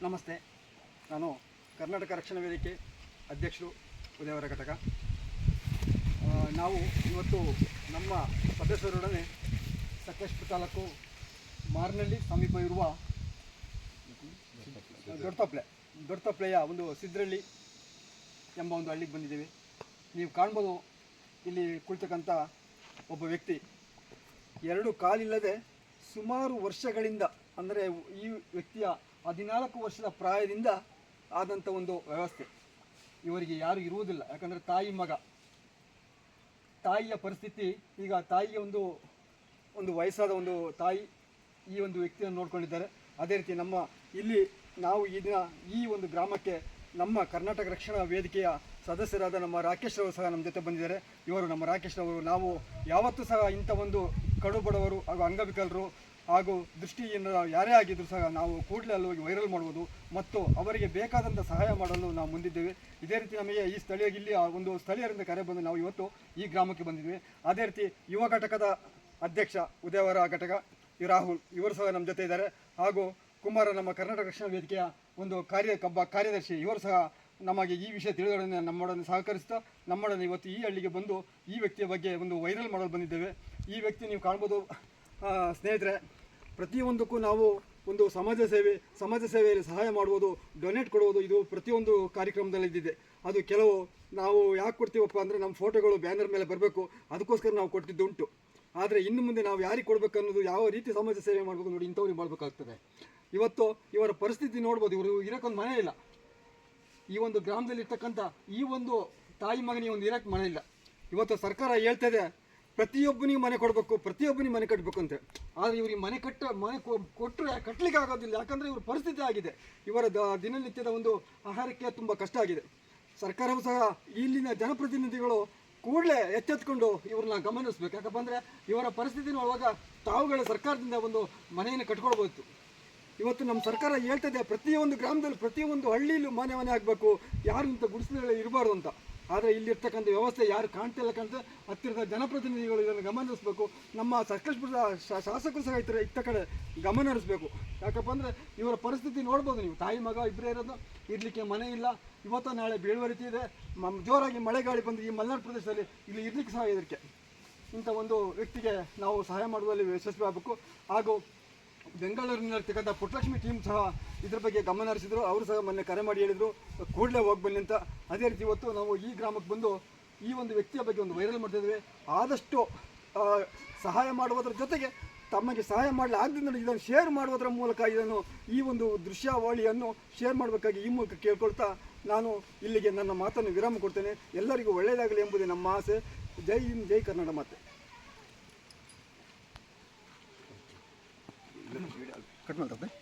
ನಮಸ್ತೆ. ನಾನು ಕರ್ನಾಟಕ ರಕ್ಷಣಾ ವೇದಿಕೆ ಅಧ್ಯಕ್ಷರು ಉದಯವರ ಘಟಕ. ನಾವು ಇವತ್ತು ನಮ್ಮ ಸದಸ್ಯರೊಡನೆ ಸಕಲೇಶಪುರ ತಾಲೂಕು ಮಾರ್ನಳ್ಳಿ ಸಮೀಪ ಇರುವ ದೊಡ್ಡತಪ್ಲೆಯ ಒಂದು ಸಿದ್ರಳ್ಳಿ ಎಂಬ ಒಂದು ಹಳ್ಳಿಗೆ ಬಂದಿದ್ದೇವೆ. ನೀವು ಕಾಣ್ಬೋದು, ಇಲ್ಲಿ ಕುಳಿತಕ್ಕಂಥ ಒಬ್ಬ ವ್ಯಕ್ತಿ ಎರಡು ಕಾಲಿಲ್ಲದೆ ಸುಮಾರು ವರ್ಷಗಳಿಂದ, ಅಂದರೆ ಈ ವ್ಯಕ್ತಿಯ 14 ವರ್ಷದ ಪ್ರಾಯದಿಂದ ಆದಂಥ ಒಂದು ವ್ಯವಸ್ಥೆ. ಇವರಿಗೆ ಯಾರು ಇರುವುದಿಲ್ಲ, ಯಾಕಂದರೆ ತಾಯಿಯ ಪರಿಸ್ಥಿತಿ ಈಗ ತಾಯಿಗೆ ಒಂದು ವಯಸ್ಸಾದ ಒಂದು ತಾಯಿ ಈ ಒಂದು ವ್ಯಕ್ತಿಯನ್ನು ನೋಡ್ಕೊಂಡಿದ್ದಾರೆ. ಅದೇ ರೀತಿ ನಾವು ಈ ದಿನ ಈ ಒಂದು ಗ್ರಾಮಕ್ಕೆ ನಮ್ಮ ಕರ್ನಾಟಕ ರಕ್ಷಣಾ ವೇದಿಕೆಯ ಸದಸ್ಯರಾದ ನಮ್ಮ ರಾಕೇಶ್ ರವರು ಸಹ ನಮ್ಮ ಜೊತೆ ಬಂದಿದ್ದಾರೆ. ಇವರು ನಮ್ಮ ರಾಕೇಶ್ ರವರು, ನಾವು ಯಾವತ್ತೂ ಸಹ ಇಂಥ ಒಂದು ಕಡು ಬಡವರು ಹಾಗೂ ಅಂಗವಿಕಲರು ಹಾಗೂ ದೃಷ್ಟಿಯಿಂದ ಯಾರೇ ಆಗಿದ್ದರೂ ಸಹ ನಾವು ಕೂಡಲೇ ಅಲ್ಲಿ ಹೋಗಿ ವೈರಲ್ ಮಾಡುವುದು ಮತ್ತು ಅವರಿಗೆ ಬೇಕಾದಂಥ ಸಹಾಯ ಮಾಡಲು ನಾವು ಮುಂದಿದ್ದೇವೆ. ಇದೇ ರೀತಿ ನಮಗೆ ಈ ಒಂದು ಸ್ಥಳೀಯರಿಂದ ಕರೆ ಬಂದು ನಾವು ಇವತ್ತು ಈ ಗ್ರಾಮಕ್ಕೆ ಬಂದಿದ್ದೇವೆ. ಅದೇ ರೀತಿ ಯುವ ಘಟಕದ ಅಧ್ಯಕ್ಷ ಉದಯವರ ಘಟಕ ರಾಹುಲ್, ಇವರು ಸಹ ನಮ್ಮ ಜೊತೆ ಇದ್ದಾರೆ. ಹಾಗೂ ಕುಮಾರ, ನಮ್ಮ ಕರ್ನಾಟಕ ರಕ್ಷಣಾ ವೇದಿಕೆಯ ಒಂದು ಕಾರ್ಯದರ್ಶಿ, ಇವರು ಸಹ ನಮಗೆ ಈ ವಿಷಯ ತಿಳಿದೊಡನೆ ನಮ್ಮೊಡನೆ ಸಹಕರಿಸ್ತಾ ನಮ್ಮೊಡನೆ ಇವತ್ತು ಈ ಹಳ್ಳಿಗೆ ಬಂದು ಈ ವ್ಯಕ್ತಿಯ ಬಗ್ಗೆ ಒಂದು ವೈರಲ್ ಮಾಡಲು ಬಂದಿದ್ದೇವೆ. ಈ ವ್ಯಕ್ತಿ ನೀವು ಕಾಣ್ಬೋದು ಸ್ನೇಹಿತರೆ, ಪ್ರತಿಯೊಂದಕ್ಕೂ ನಾವು ಒಂದು ಸಮಾಜ ಸೇವೆಯಲ್ಲಿ ಸಹಾಯ ಮಾಡುವುದು, ಡೊನೇಟ್ ಕೊಡುವುದು, ಇದು ಪ್ರತಿಯೊಂದು ಕಾರ್ಯಕ್ರಮದಲ್ಲಿ ಇದ್ದಿದೆ. ಅದು ಕೆಲವು ನಾವು ಯಾಕೆ ಕೊಡ್ತೀವಪ್ಪ ಅಂದರೆ ನಮ್ಮ ಫೋಟೋಗಳು ಬ್ಯಾನರ್ ಮೇಲೆ ಬರಬೇಕು, ಅದಕ್ಕೋಸ್ಕರ ನಾವು ಕೊಟ್ಟಿದ್ದುಂಟು. ಆದರೆ ಇನ್ನು ಮುಂದೆ ನಾವು ಯಾರಿಗೆ ಕೊಡಬೇಕು ಅನ್ನೋದು, ಯಾವ ರೀತಿ ಸಮಾಜ ಸೇವೆ ಮಾಡಬೇಕು ನೋಡಿ, ಇಂಥವ್ರಿಗೆ ಮಾಡಬೇಕಾಗ್ತದೆ. ಇವತ್ತು ಇವರ ಪರಿಸ್ಥಿತಿ ನೋಡ್ಬೋದು, ಇವರು ಇರೋಕ್ಕೊಂದು ಮನೆ ಇಲ್ಲ. ಈ ಒಂದು ಗ್ರಾಮದಲ್ಲಿ ಇರ್ತಕ್ಕಂಥ ಈ ಒಂದು ತಾಯಿ ಮಗನಿಗೆ ಒಂದು ಇರೋಕ್ಕೆ ಮನೆ ಇಲ್ಲ. ಇವತ್ತು ಸರ್ಕಾರ ಹೇಳ್ತದೆ ಪ್ರತಿಯೊಬ್ಬನಿಗೆ ಮನೆ ಕೊಡಬೇಕು, ಪ್ರತಿಯೊಬ್ಬನಿಗೆ ಮನೆ ಕಟ್ಟಬೇಕು ಅಂತ. ಆದರೆ ಇವರಿಗೆ ಮನೆ ಕೊಟ್ಟರೆ ಕಟ್ಟಲಿಕ್ಕೆ ಆಗೋದಿಲ್ಲ, ಯಾಕಂದರೆ ಇವ್ರ ಪರಿಸ್ಥಿತಿ ಆಗಿದೆ. ಇವರ ದಿನನಿತ್ಯದ ಒಂದು ಆಹಾರಕ್ಕೆ ತುಂಬ ಕಷ್ಟ ಆಗಿದೆ. ಸರ್ಕಾರವೂ ಸಹ ಇಲ್ಲಿನ ಜನಪ್ರತಿನಿಧಿಗಳು ಕೂಡಲೇ ಎಚ್ಚೆತ್ಕೊಂಡು ಇವ್ರನ್ನ ಗಮನಿಸಬೇಕು. ಯಾಕಪ್ಪ ಅಂದರೆ ಇವರ ಪರಿಸ್ಥಿತಿ ನೋಡುವಾಗ ತಾವುಗಳ ಸರ್ಕಾರದಿಂದ ಒಂದು ಮನೆಯನ್ನು ಕಟ್ಕೊಳ್ಬೋದು. ಇವತ್ತು ನಮ್ಮ ಸರ್ಕಾರ ಹೇಳ್ತದೆ ಪ್ರತಿಯೊಂದು ಗ್ರಾಮದಲ್ಲಿ, ಪ್ರತಿಯೊಂದು ಹಳ್ಳಿಯಲ್ಲೂ ಮನೆ ಆಗಬೇಕು, ಯಾರು ಇಂಥ ಗುಡಿಸಲು ಇರಬಾರ್ದು ಅಂತ. ಆದರೆ ಇಲ್ಲಿರ್ತಕ್ಕಂಥ ವ್ಯವಸ್ಥೆ ಯಾರು ಕಾಣ್ತಿಲ್ಲ ಹತ್ತಿರದ ಜನಪ್ರತಿನಿಧಿಗಳು ಇದನ್ನು ಗಮನಿಸಬೇಕು. ನಮ್ಮ ಸಕಲೇಶಪುರದ ಶಾಸಕರು ಸಹ ಇತ್ತ ಕಡೆ ಗಮನ ಹರಿಸಬೇಕು. ಯಾಕಪ್ಪ ಅಂದರೆ ಇವರ ಪರಿಸ್ಥಿತಿ ನೋಡ್ಬೋದು ನೀವು, ತಾಯಿ ಮಗ ಇಬ್ಬರೇ ಇರೋದು, ಇರಲಿಕ್ಕೆ ಮನೆ ಇಲ್ಲ. ಇವತ್ತು ನಾಳೆ ಬೀಳುವ ರೀತಿ ಇದೆ. ಜೋರಾಗಿ ಮಳೆಗಾಳಿ ಬಂದು ಈ ಮಲೆನಾಡು ಪ್ರದೇಶದಲ್ಲಿ ಇಲ್ಲಿ ಇರಲಿಕ್ಕೆ ಸಹ ಇದಕ್ಕೆ ಇಂಥ ಒಂದು ವ್ಯಕ್ತಿಗೆ ನಾವು ಸಹಾಯ ಮಾಡುವಲ್ಲಿ ಯಶಸ್ವಿ ಆಗಬೇಕು. ಹಾಗೂ ಬೆಂಗಳೂರಿನಲ್ಲಿರ್ತಕ್ಕಂಥ ಪುಟ್ಟಲಕ್ಷ್ಮಿ ಟೀಮ್ ಸಹ ಇದ್ರ ಬಗ್ಗೆ ಗಮನ ಹರಿಸಿದ್ರು. ಅವರು ಸಹ ಮೊನ್ನೆ ಕರೆ ಮಾಡಿ ಹೇಳಿದರು ಕೂಡಲೇ ಹೋಗಿ ಬನ್ನಿ ಅಂತ. ಅದೇ ರೀತಿ ಇವತ್ತು ನಾವು ಈ ಗ್ರಾಮಕ್ಕೆ ಬಂದು ಈ ಒಂದು ವ್ಯಕ್ತಿಯ ಬಗ್ಗೆ ಒಂದು ವೈರಲ್ ಮಾಡ್ತಾಯಿದ್ವಿ. ಆದಷ್ಟು ಸಹಾಯ ಮಾಡುವುದರ ಜೊತೆಗೆ ತಮಗೆ ಸಹಾಯ ಮಾಡಲಾಗದಿಂದ ಇದನ್ನು ಶೇರ್ ಮಾಡುವುದರ ಮೂಲಕ ಈ ಒಂದು ದೃಶ್ಯಾವಳಿಯನ್ನು ಶೇರ್ ಮಾಡಬೇಕಾಗಿ ಈ ಮೂಲಕ ಕೇಳ್ಕೊಳ್ತಾ ನಾನು ಇಲ್ಲಿಗೆ ನನ್ನ ಮಾತನ್ನು ವಿರಾಮ ಕೊಡ್ತೇನೆ. ಎಲ್ಲರಿಗೂ ಒಳ್ಳೆಯದಾಗಲಿ ಎಂಬುದೇ ನಮ್ಮ ಆಸೆ. ಜೈ ಹಿಂದ್, ಜೈ ಕನ್ನಡ ಮಾತೆ. ಕಟ್ ಮಾಡ್ತದೆ.